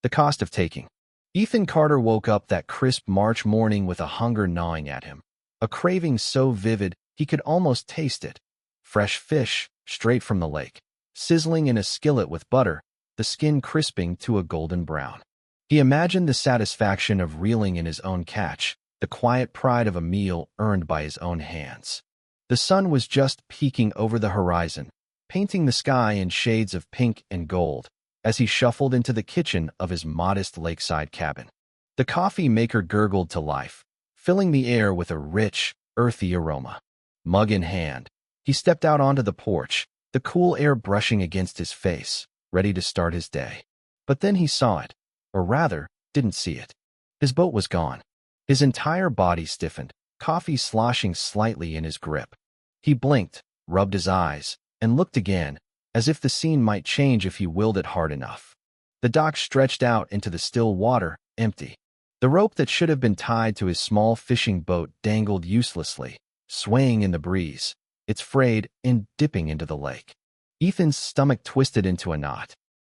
The cost of taking. Ethan Carter woke up that crisp March morning with a hunger gnawing at him, a craving so vivid he could almost taste it. Fresh fish, straight from the lake, sizzling in a skillet with butter, the skin crisping to a golden brown. He imagined the satisfaction of reeling in his own catch, the quiet pride of a meal earned by his own hands. The sun was just peeking over the horizon, painting the sky in shades of pink and gold, as he shuffled into the kitchen of his modest lakeside cabin. The coffee maker gurgled to life, filling the air with a rich, earthy aroma. Mug in hand, he stepped out onto the porch, the cool air brushing against his face, ready to start his day. But then he saw it, or rather, didn't see it. His boat was gone. His entire body stiffened, coffee sloshing slightly in his grip. He blinked, rubbed his eyes, and looked again, as if the scene might change if he willed it hard enough. The dock stretched out into the still water, empty. The rope that should have been tied to his small fishing boat dangled uselessly, swaying in the breeze, its frayed and dipping into the lake. Ethan's stomach twisted into a knot.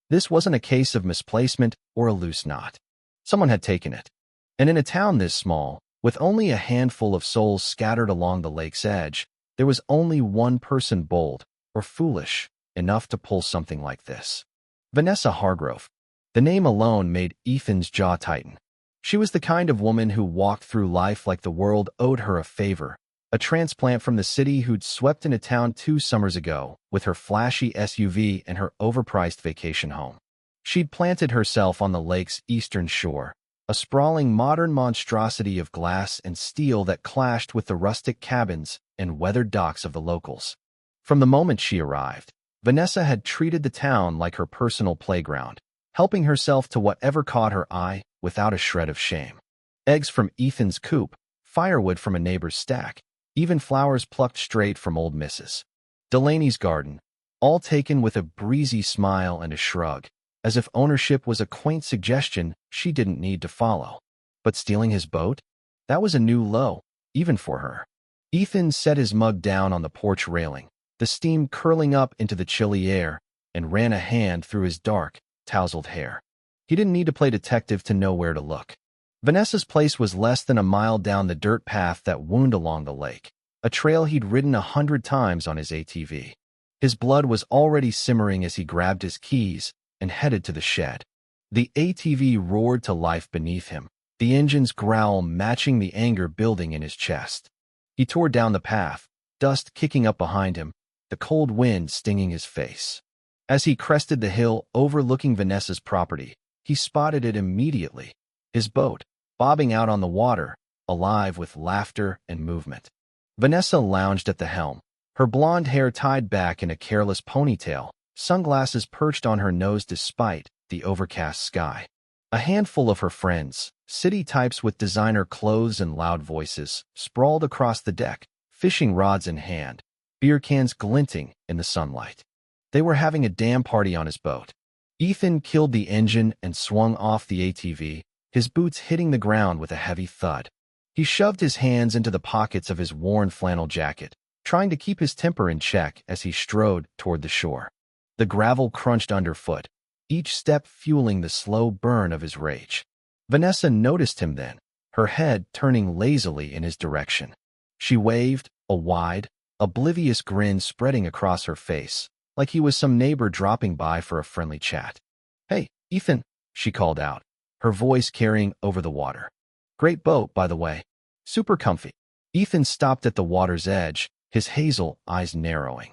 This wasn't a case of misplacement or a loose knot. Someone had taken it. And in a town this small, with only a handful of souls scattered along the lake's edge, there was only one person bold, or foolish, enough to pull something like this. Vanessa Hargrove. The name alone made Ethan's jaw tighten. She was the kind of woman who walked through life like the world owed her a favor, a transplant from the city who'd swept into town 2 summers ago with her flashy SUV and her overpriced vacation home. She'd planted herself on the lake's eastern shore, a sprawling modern monstrosity of glass and steel that clashed with the rustic cabins and weathered docks of the locals. From the moment she arrived, Vanessa had treated the town like her personal playground, helping herself to whatever caught her eye without a shred of shame. Eggs from Ethan's coop, firewood from a neighbor's stack, even flowers plucked straight from old Mrs. Delaney's garden, all taken with a breezy smile and a shrug, as if ownership was a quaint suggestion she didn't need to follow. But stealing his boat? That was a new low, even for her. Ethan set his mug down on the porch railing, the steam curling up into the chilly air, and ran a hand through his dark, tousled hair. He didn't need to play detective to know where to look. Vanessa's place was less than a mile down the dirt path that wound along the lake, a trail he'd ridden 100 times on his ATV. His blood was already simmering as he grabbed his keys and headed to the shed. The ATV roared to life beneath him, the engine's growl matching the anger building in his chest. He tore down the path, dust kicking up behind him, the cold wind stinging his face. As he crested the hill overlooking Vanessa's property, he spotted it immediately, his boat, bobbing out on the water, alive with laughter and movement. Vanessa lounged at the helm, her blonde hair tied back in a careless ponytail, sunglasses perched on her nose despite the overcast sky. A handful of her friends, city types with designer clothes and loud voices, sprawled across the deck, fishing rods in hand, beer cans glinting in the sunlight. They were having a damn party on his boat. Ethan killed the engine and swung off the ATV, his boots hitting the ground with a heavy thud. He shoved his hands into the pockets of his worn flannel jacket, trying to keep his temper in check as he strode toward the shore. The gravel crunched underfoot, each step fueling the slow burn of his rage. Vanessa noticed him then, her head turning lazily in his direction. She waved, a wide, oblivious grin spreading across her face, like he was some neighbor dropping by for a friendly chat. "Hey, Ethan," she called out, her voice carrying over the water. "Great boat, by the way. Super comfy." Ethan stopped at the water's edge, his hazel eyes narrowing.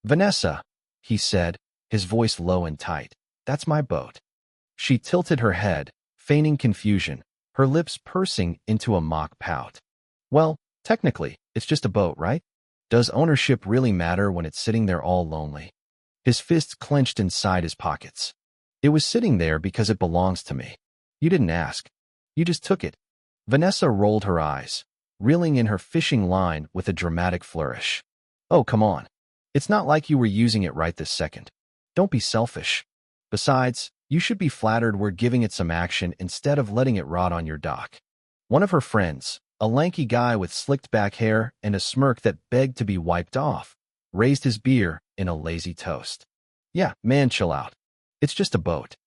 "Vanessa," he said, his voice low and tight, "that's my boat." She tilted her head, feigning confusion, her lips pursing into a mock pout. "Well, technically, it's just a boat, right? Does ownership really matter when it's sitting there all lonely?" His fists clenched inside his pockets. "It was sitting there because it belongs to me. You didn't ask. You just took it." Vanessa rolled her eyes, reeling in her fishing line with a dramatic flourish. "Oh, come on. It's not like you were using it right this second. Don't be selfish. Besides, you should be flattered we're giving it some action instead of letting it rot on your dock." One of her friends, a lanky guy with slicked back hair and a smirk that begged to be wiped off, raised his beer in a lazy toast. "Yeah, man, chill out. It's just a boat."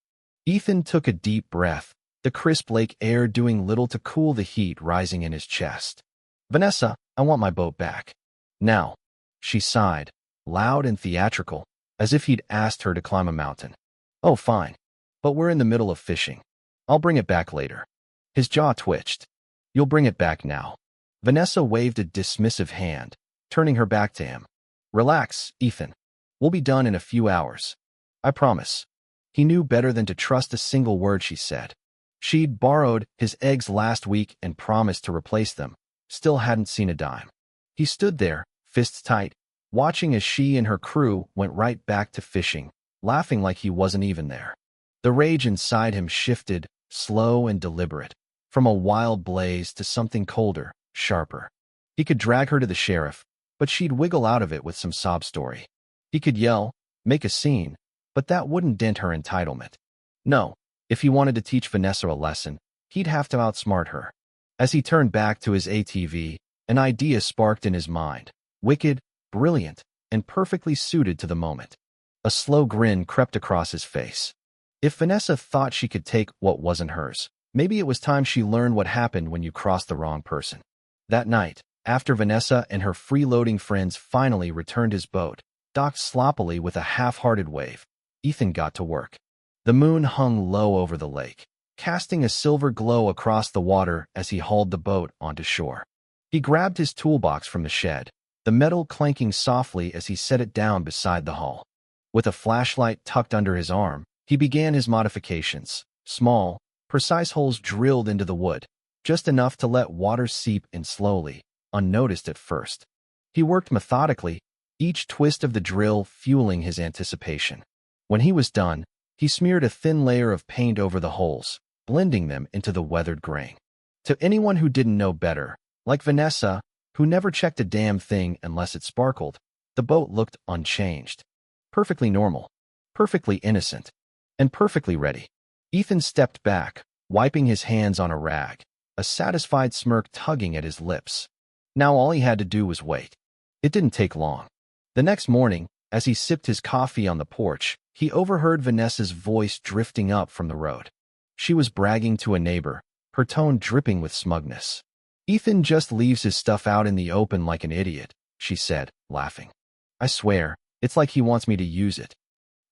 Ethan took a deep breath, the crisp lake air doing little to cool the heat rising in his chest. "Vanessa, I want my boat back. Now," she sighed, loud and theatrical, as if he'd asked her to climb a mountain. "Oh, fine. But we're in the middle of fishing. I'll bring it back later." His jaw twitched. "You'll bring it back now." Vanessa waved a dismissive hand, turning her back to him. "Relax, Ethan. We'll be done in a few hours. I promise." He knew better than to trust a single word she said. She'd borrowed his eggs last week and promised to replace them, still hadn't seen a dime. He stood there, fists tight, watching as she and her crew went right back to fishing, laughing like he wasn't even there. The rage inside him shifted, slow and deliberate, from a wild blaze to something colder, sharper. He could drag her to the sheriff, but she'd wiggle out of it with some sob story. He could yell, make a scene, but that wouldn't dent her entitlement. No, if he wanted to teach Vanessa a lesson, he'd have to outsmart her. As he turned back to his ATV, an idea sparked in his mind, wicked, brilliant, and perfectly suited to the moment. A slow grin crept across his face. If Vanessa thought she could take what wasn't hers, maybe it was time she learned what happened when you cross the wrong person. That night, after Vanessa and her freeloading friends finally returned his boat, docked sloppily with a half-hearted wave, Ethan got to work. The moon hung low over the lake, casting a silver glow across the water as he hauled the boat onto shore. He grabbed his toolbox from the shed, the metal clanking softly as he set it down beside the hull. With a flashlight tucked under his arm, he began his modifications, small, precise holes drilled into the wood, just enough to let water seep in slowly, unnoticed at first. He worked methodically, each twist of the drill fueling his anticipation. When he was done, he smeared a thin layer of paint over the holes, blending them into the weathered grain. To anyone who didn't know better, like Vanessa, who never checked a damn thing unless it sparkled, the boat looked unchanged. Perfectly normal, perfectly innocent, and perfectly ready. Ethan stepped back, wiping his hands on a rag, a satisfied smirk tugging at his lips. Now all he had to do was wait. It didn't take long. The next morning, as he sipped his coffee on the porch, he overheard Vanessa's voice drifting up from the road. She was bragging to a neighbor, her tone dripping with smugness. "Ethan just leaves his stuff out in the open like an idiot," she said, laughing. "I swear, it's like he wants me to use it."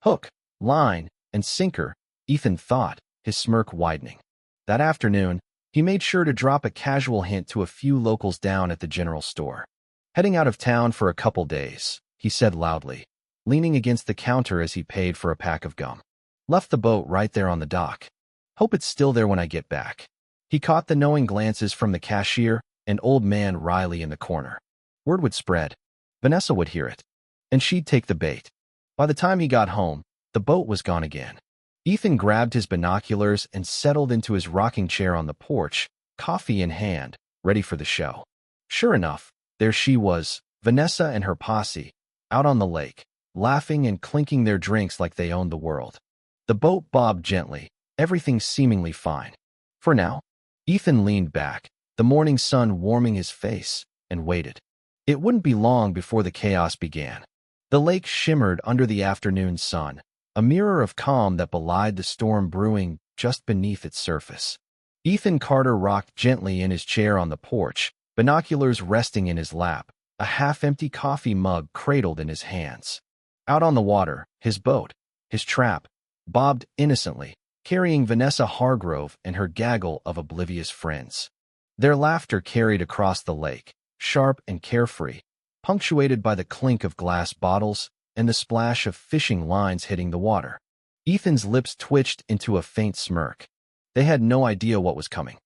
Hook, line, and sinker, Ethan thought, his smirk widening. That afternoon, he made sure to drop a casual hint to a few locals down at the general store. "Heading out of town for a couple days," he said loudly, leaning against the counter as he paid for a pack of gum. "Left the boat right there on the dock. Hope it's still there when I get back." He caught the knowing glances from the cashier and old man Riley in the corner. Word would spread. Vanessa would hear it, and she'd take the bait. By the time he got home, the boat was gone again. Ethan grabbed his binoculars and settled into his rocking chair on the porch, coffee in hand, ready for the show. Sure enough, there she was, Vanessa and her posse, out on the lake, laughing and clinking their drinks like they owned the world. The boat bobbed gently, everything seemingly fine. For now. Ethan leaned back, the morning sun warming his face, and waited. It wouldn't be long before the chaos began. The lake shimmered under the afternoon sun, a mirror of calm that belied the storm brewing just beneath its surface. Ethan Carter rocked gently in his chair on the porch, binoculars resting in his lap, a half-empty coffee mug cradled in his hands. Out on the water, his boat, his trap, bobbed innocently, carrying Vanessa Hargrove and her gaggle of oblivious friends. Their laughter carried across the lake, sharp and carefree, punctuated by the clink of glass bottles and the splash of fishing lines hitting the water. Ethan's lips twitched into a faint smirk. They had no idea what was coming.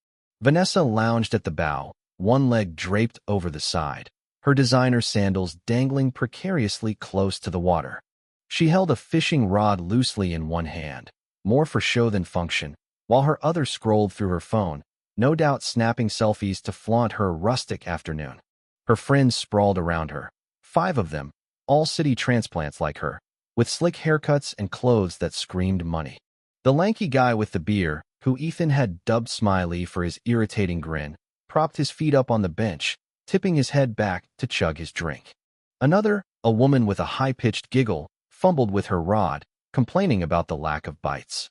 Vanessa lounged at the bow, one leg draped over the side, her designer sandals dangling precariously close to the water. She held a fishing rod loosely in one hand, more for show than function, while her other scrolled through her phone, no doubt snapping selfies to flaunt her rustic afternoon. Her friends sprawled around her, 5 of them, all city transplants like her, with slick haircuts and clothes that screamed money. The lanky guy with the beer, who Ethan had dubbed Smiley for his irritating grin, propped his feet up on the bench, tipping his head back to chug his drink. Another, a woman with a high-pitched giggle, fumbled with her rod, complaining about the lack of bites.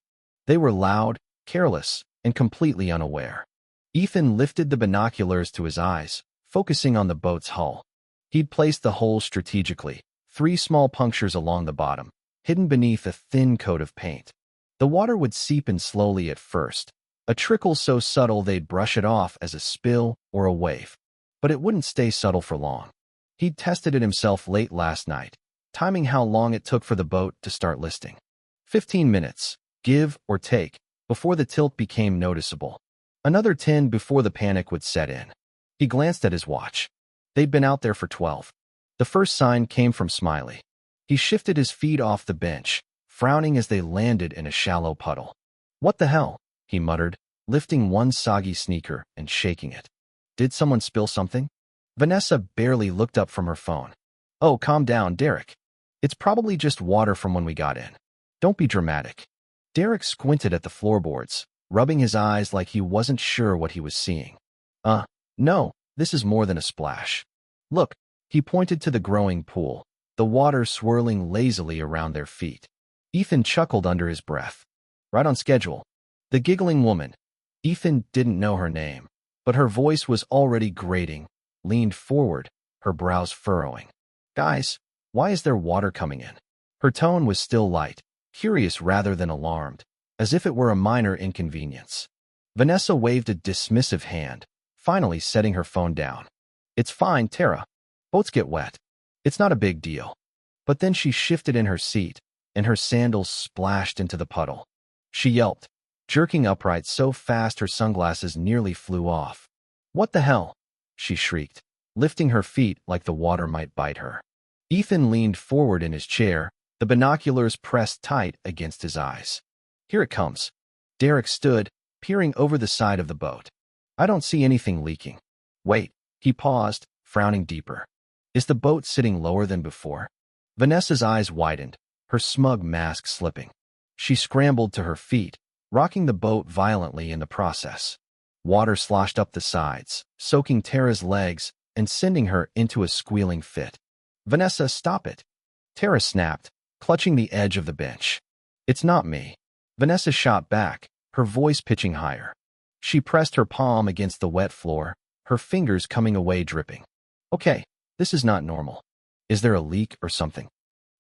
They were loud, careless, and completely unaware. Ethan lifted the binoculars to his eyes, focusing on the boat's hull. He'd placed the holes strategically, 3 small punctures along the bottom, hidden beneath a thin coat of paint. The water would seep in slowly at first, a trickle so subtle they'd brush it off as a spill or a wave. But it wouldn't stay subtle for long. He'd tested it himself late last night, timing how long it took for the boat to start listing. 15 minutes, give or take, before the tilt became noticeable. Another 10 before the panic would set in. He glanced at his watch. They'd been out there for 12. The first sign came from Smiley. He shifted his feet off the bench, frowning as they landed in a shallow puddle. "What the hell?" he muttered, lifting one soggy sneaker and shaking it. "Did someone spill something?" Vanessa barely looked up from her phone. "Oh, calm down, Derek. It's probably just water from when we got in. Don't be dramatic." Derek squinted at the floorboards, rubbing his eyes like he wasn't sure what he was seeing. No, this is more than a splash. Look," he pointed to the growing pool, the water swirling lazily around their feet. Ethan chuckled under his breath. "Right on schedule." The giggling woman, Ethan didn't know her name, but her voice was already grating, leaned forward, her brows furrowing. "Guys, why is there water coming in?" Her tone was still light, curious rather than alarmed, as if it were a minor inconvenience. Vanessa waved a dismissive hand, finally setting her phone down. "It's fine, Tara. Boats get wet. It's not a big deal." But then she shifted in her seat, and her sandals splashed into the puddle. She yelped, jerking upright so fast her sunglasses nearly flew off. "What the hell?" she shrieked, lifting her feet like the water might bite her. Ethan leaned forward in his chair, the binoculars pressed tight against his eyes. "Here it comes." Derek stood, peering over the side of the boat. "I don't see anything leaking." "Wait." He paused, frowning deeper. "Is the boat sitting lower than before?" Vanessa's eyes widened, her smug mask slipping. She scrambled to her feet, rocking the boat violently in the process. Water sloshed up the sides, soaking Tara's legs and sending her into a squealing fit. "Vanessa, stop it." Tara snapped, clutching the edge of the bench. "It's not me." Vanessa shot back, her voice pitching higher. She pressed her palm against the wet floor, her fingers coming away dripping. "Okay, this is not normal. Is there a leak or something?"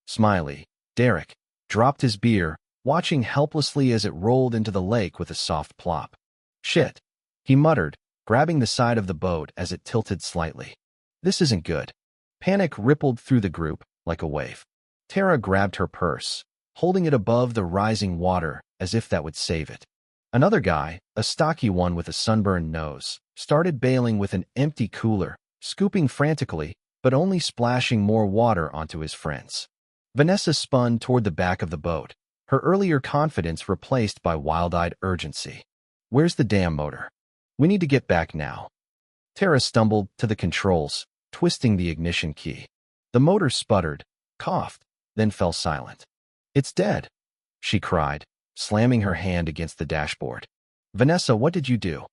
Smiley, Derek, dropped his beer, watching helplessly as it rolled into the lake with a soft plop. "Shit," he muttered, grabbing the side of the boat as it tilted slightly. "This isn't good." Panic rippled through the group like a wave. Tara grabbed her purse, holding it above the rising water as if that would save it. Another guy, a stocky one with a sunburned nose, started bailing with an empty cooler, scooping frantically, but only splashing more water onto his friends. Vanessa spun toward the back of the boat, her earlier confidence replaced by wild-eyed urgency. "Where's the damn motor? We need to get back now." Tara stumbled to the controls, twisting the ignition key. The motor sputtered, coughed, then fell silent. "It's dead," she cried, slamming her hand against the dashboard. "Vanessa, what did you do?"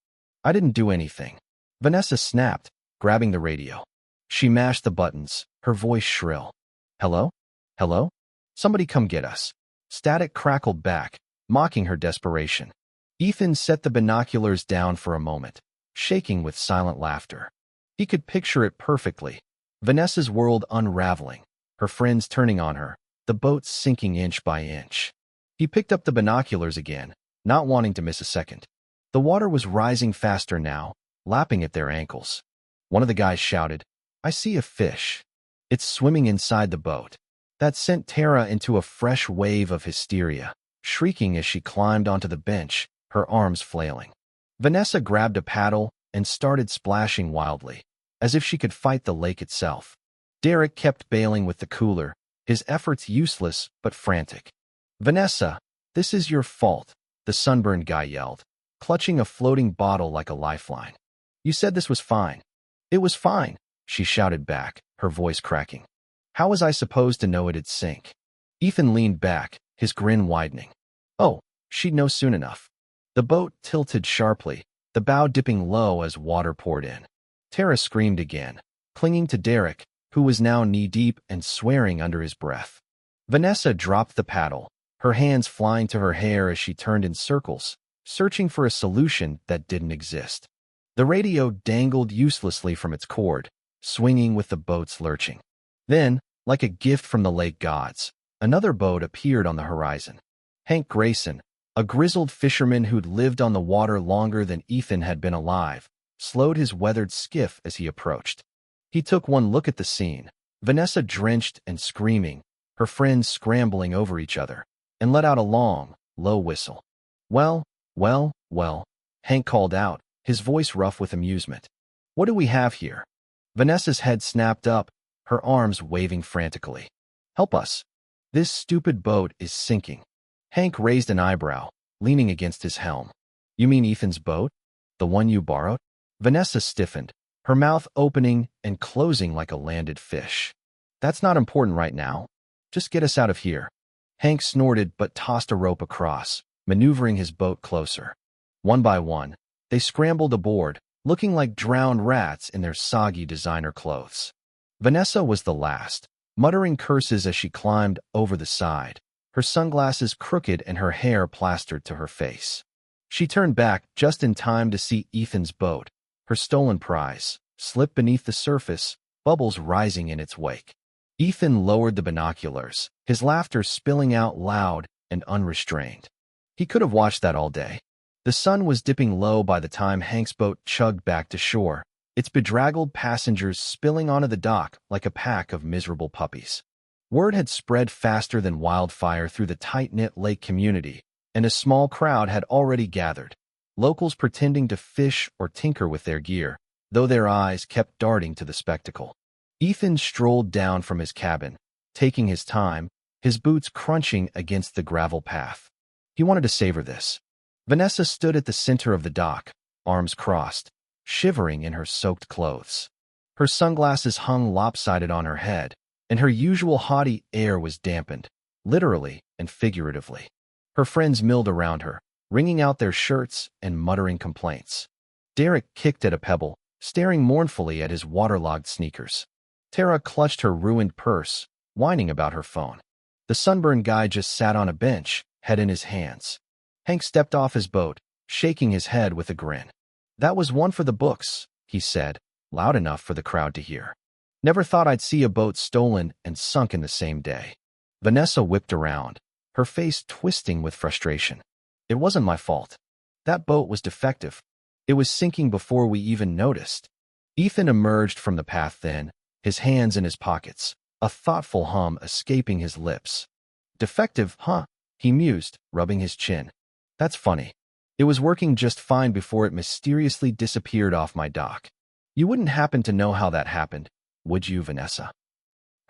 "I didn't do anything." Vanessa snapped, grabbing the radio. She mashed the buttons, her voice shrill. "Hello? Hello? Somebody come get us." Static crackled back, mocking her desperation. Ethan set the binoculars down for a moment, shaking with silent laughter. He could picture it perfectly. Vanessa's world unraveling, her friends turning on her, the boat sinking inch by inch. He picked up the binoculars again, not wanting to miss a second. The water was rising faster now, lapping at their ankles. One of the guys shouted, "I see a fish. It's swimming inside the boat." That sent Tara into a fresh wave of hysteria, shrieking as she climbed onto the bench, her arms flailing. Vanessa grabbed a paddle and started splashing wildly, as if she could fight the lake itself. Derek kept bailing with the cooler, his efforts useless but frantic. "Vanessa, this is your fault," the sunburned guy yelled, clutching a floating bottle like a lifeline. "You said this was fine." "It was fine," she shouted back, her voice cracking. "How was I supposed to know it'd sink?" Ethan leaned back, his grin widening. Oh, she'd know soon enough. The boat tilted sharply, the bow dipping low as water poured in. Tara screamed again, clinging to Derek, who was now knee-deep and swearing under his breath. Vanessa dropped the paddle, her hands flying to her hair as she turned in circles, searching for a solution that didn't exist. The radio dangled uselessly from its cord, swinging with the boat's lurching. Then, like a gift from the lake gods, another boat appeared on the horizon. Hank Grayson, a grizzled fisherman who'd lived on the water longer than Ethan had been alive, slowed his weathered skiff as he approached. He took one look at the scene, Vanessa drenched and screaming, her friends scrambling over each other, and let out a long, low whistle. Well, Hank called out, his voice rough with amusement. What do we have here? Vanessa's head snapped up, her arms waving frantically. Help us. This stupid boat is sinking. Hank raised an eyebrow, leaning against his helm. You mean Ethan's boat? The one you borrowed? Vanessa stiffened, her mouth opening and closing like a landed fish. That's not important right now. Just get us out of here. Hank snorted but tossed a rope across, maneuvering his boat closer. One by one, they scrambled aboard, looking like drowned rats in their soggy designer clothes. Vanessa was the last, muttering curses as she climbed over the side, her sunglasses crooked and her hair plastered to her face. She turned back just in time to see Ethan's boat, her stolen prize, slip beneath the surface, bubbles rising in its wake. Ethan lowered the binoculars, his laughter spilling out loud and unrestrained. He could have watched that all day. The sun was dipping low by the time Hank's boat chugged back to shore, its bedraggled passengers spilling onto the dock like a pack of miserable puppies. Word had spread faster than wildfire through the tight-knit lake community, and a small crowd had already gathered, locals pretending to fish or tinker with their gear, though their eyes kept darting to the spectacle. Ethan strolled down from his cabin, taking his time, his boots crunching against the gravel path. He wanted to savor this. Vanessa stood at the center of the dock, arms crossed, shivering in her soaked clothes. Her sunglasses hung lopsided on her head, and her usual haughty air was dampened, literally and figuratively. Her friends milled around her, wringing out their shirts and muttering complaints. Derek kicked at a pebble, staring mournfully at his waterlogged sneakers. Tara clutched her ruined purse, whining about her phone. The sunburned guy just sat on a bench, head in his hands. Hank stepped off his boat, shaking his head with a grin. That was one for the books, he said, loud enough for the crowd to hear. Never thought I'd see a boat stolen and sunk in the same day. Vanessa whipped around, her face twisting with frustration. It wasn't my fault. That boat was defective. It was sinking before we even noticed. Ethan emerged from the path then, his hands in his pockets, a thoughtful hum escaping his lips. Defective, huh? He mused, rubbing his chin. That's funny. It was working just fine before it mysteriously disappeared off my dock. You wouldn't happen to know how that happened, would you, Vanessa?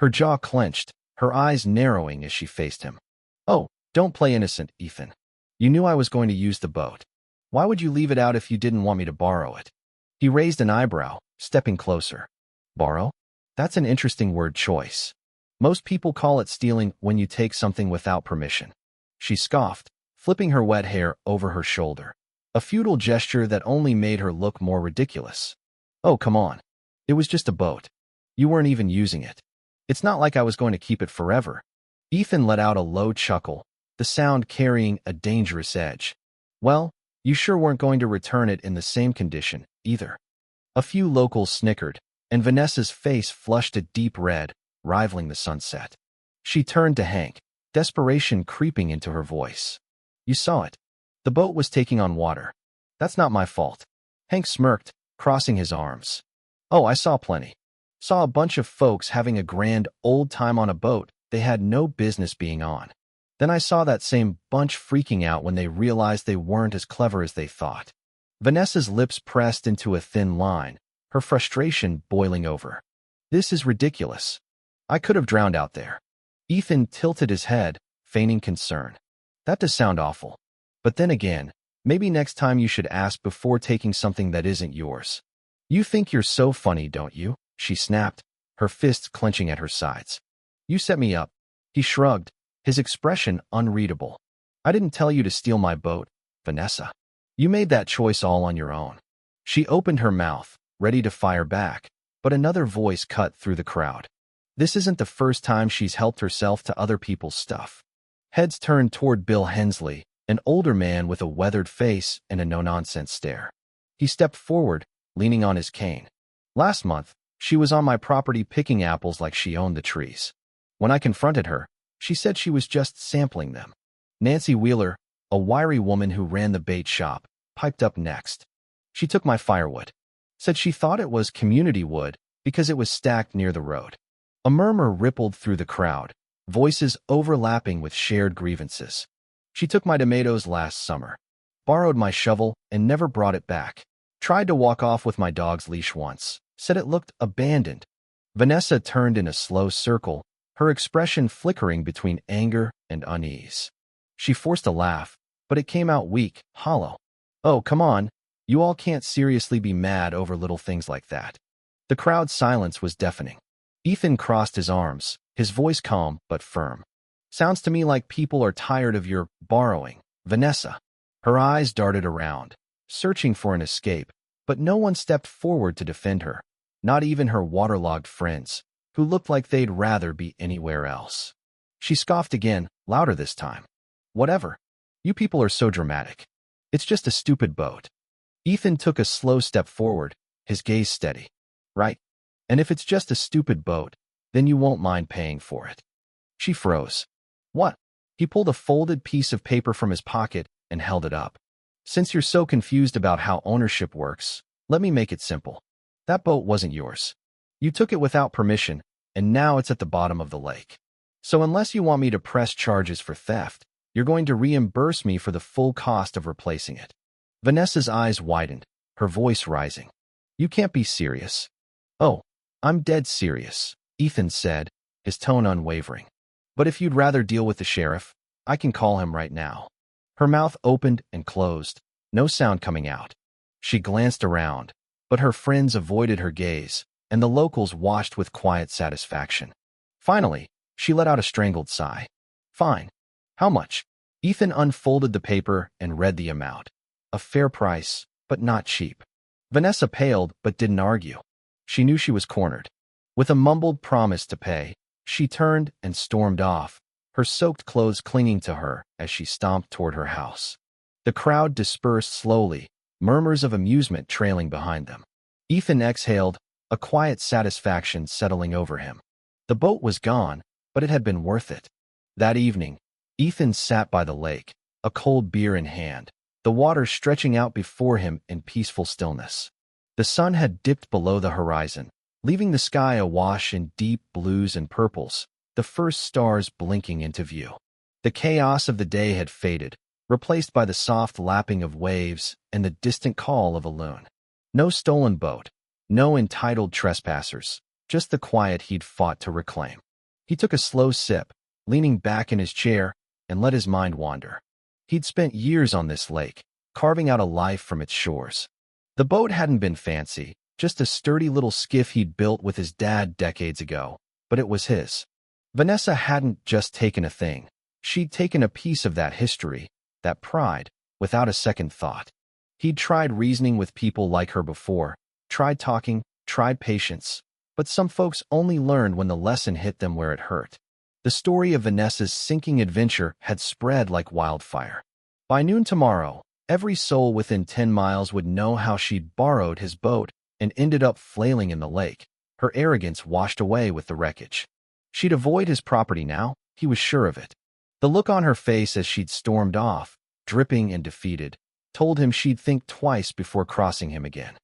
Her jaw clenched, her eyes narrowing as she faced him. Oh, don't play innocent, Ethan. You knew I was going to use the boat. Why would you leave it out if you didn't want me to borrow it? He raised an eyebrow, stepping closer. Borrow? That's an interesting word choice. Most people call it stealing when you take something without permission. She scoffed, flipping her wet hair over her shoulder, a futile gesture that only made her look more ridiculous. Oh, come on. It was just a boat. You weren't even using it. It's not like I was going to keep it forever. Ethan let out a low chuckle, the sound carrying a dangerous edge. Well, you sure weren't going to return it in the same condition, either. A few locals snickered, and Vanessa's face flushed a deep red, rivaling the sunset. She turned to Hank, desperation creeping into her voice. You saw it. The boat was taking on water. That's not my fault. Hank smirked, crossing his arms. Oh, I saw plenty. Saw a bunch of folks having a grand old time on a boat they had no business being on. Then I saw that same bunch freaking out when they realized they weren't as clever as they thought. Vanessa's lips pressed into a thin line, her frustration boiling over. This is ridiculous. I could have drowned out there. Ethan tilted his head, feigning concern. That does sound awful. But then again, maybe next time you should ask before taking something that isn't yours. You think you're so funny, don't you? She snapped, her fists clenching at her sides. You set me up. He shrugged, his expression unreadable. I didn't tell you to steal my boat, Vanessa. You made that choice all on your own. She opened her mouth, ready to fire back, but another voice cut through the crowd. This isn't the first time she's helped herself to other people's stuff. Heads turned toward Bill Hensley, an older man with a weathered face and a no-nonsense stare. He stepped forward, leaning on his cane. Last month, she was on my property picking apples like she owned the trees. When I confronted her, she said she was just sampling them. Nancy Wheeler, a wiry woman who ran the bait shop, piped up next. She took my firewood. Said she thought it was community wood because it was stacked near the road. A murmur rippled through the crowd, voices overlapping with shared grievances. She took my tomatoes last summer, borrowed my shovel and never brought it back. Tried to walk off with my dog's leash once, said it looked abandoned. Vanessa turned in a slow circle, her expression flickering between anger and unease. She forced a laugh, but it came out weak, hollow. Oh, come on. You all can't seriously be mad over little things like that. The crowd's silence was deafening. Ethan crossed his arms, his voice calm but firm. Sounds to me like people are tired of your borrowing, Vanessa. Her eyes darted around, searching for an escape, but no one stepped forward to defend her, not even her waterlogged friends, who looked like they'd rather be anywhere else. She scoffed again, louder this time. Whatever. You people are so dramatic. It's just a stupid boat. Ethan took a slow step forward, his gaze steady. Right? And if it's just a stupid boat, then you won't mind paying for it. She froze. What? He pulled a folded piece of paper from his pocket and held it up. Since you're so confused about how ownership works, let me make it simple. That boat wasn't yours. You took it without permission, and now it's at the bottom of the lake. So unless you want me to press charges for theft, you're going to reimburse me for the full cost of replacing it. Vanessa's eyes widened, her voice rising. You can't be serious. Oh, I'm dead serious, Ethan said, his tone unwavering. But if you'd rather deal with the sheriff, I can call him right now. Her mouth opened and closed, no sound coming out. She glanced around, but her friends avoided her gaze, and the locals watched with quiet satisfaction. Finally, she let out a strangled sigh. Fine. How much? Ethan unfolded the paper and read the amount. A fair price, but not cheap. Vanessa paled but didn't argue. She knew she was cornered. With a mumbled promise to pay, she turned and stormed off, her soaked clothes clinging to her as she stomped toward her house. The crowd dispersed slowly, murmurs of amusement trailing behind them. Ethan exhaled, a quiet satisfaction settling over him. The boat was gone, but it had been worth it. That evening, Ethan sat by the lake, a cold beer in hand, the water stretching out before him in peaceful stillness. The sun had dipped below the horizon, leaving the sky awash in deep blues and purples, the first stars blinking into view. The chaos of the day had faded, replaced by the soft lapping of waves and the distant call of a loon. No stolen boat, no entitled trespassers, just the quiet he'd fought to reclaim. He took a slow sip, leaning back in his chair, and let his mind wander. He'd spent years on this lake, carving out a life from its shores. The boat hadn't been fancy, just a sturdy little skiff he'd built with his dad decades ago, but it was his. Vanessa hadn't just taken a thing. She'd taken a piece of that history, that pride, without a second thought. He'd tried reasoning with people like her before, tried talking, tried patience, but some folks only learned when the lesson hit them where it hurt. The story of Vanessa's sinking adventure had spread like wildfire. By noon tomorrow, every soul within 10 miles would know how she'd borrowed his boat and ended up flailing in the lake, her arrogance washed away with the wreckage. She'd avoid his property now, he was sure of it. The look on her face as she'd stormed off, dripping and defeated, told him she'd think twice before crossing him again.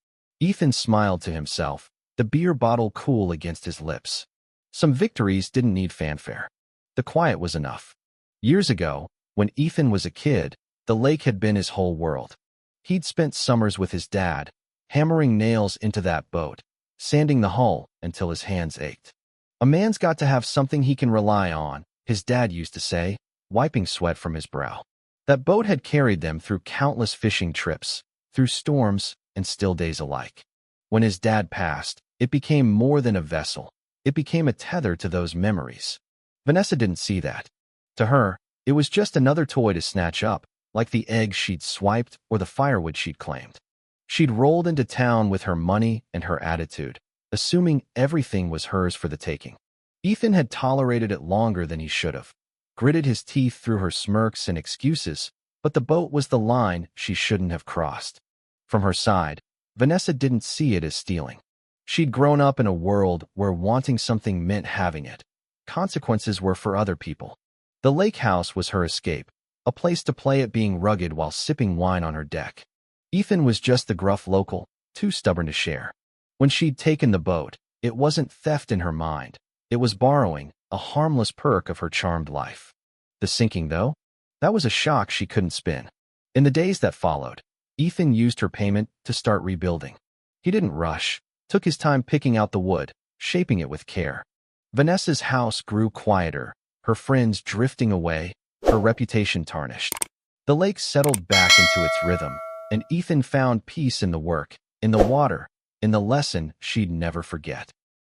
Ethan smiled to himself, the beer bottle cool against his lips. Some victories didn't need fanfare. The quiet was enough. Years ago, when Ethan was a kid, the lake had been his whole world. He'd spent summers with his dad, hammering nails into that boat, sanding the hull until his hands ached. A man's got to have something he can rely on, his dad used to say, wiping sweat from his brow. That boat had carried them through countless fishing trips, through storms and still days alike. When his dad passed, it became more than a vessel. It became a tether to those memories. Vanessa didn't see that. To her, it was just another toy to snatch up, like the eggs she'd swiped or the firewood she'd claimed. She'd rolled into town with her money and her attitude, assuming everything was hers for the taking. Ethan had tolerated it longer than he should have. gritted his teeth through her smirks and excuses, but the boat was the line she shouldn't have crossed. From her side, Vanessa didn't see it as stealing. She'd grown up in a world where wanting something meant having it. Consequences were for other people. The lake house was her escape, a place to play at being rugged while sipping wine on her deck. Ethan was just the gruff local, too stubborn to share. When she'd taken the boat, it wasn't theft in her mind. It was borrowing, a harmless perk of her charmed life. The sinking, though? That was a shock she couldn't spin. In the days that followed, Ethan used her payment to start rebuilding. He didn't rush, took his time picking out the wood, shaping it with care. Vanessa's house grew quieter, her friends drifting away, her reputation tarnished. The lake settled back into its rhythm, and Ethan found peace in the work, in the water, in the lesson she'd never forget.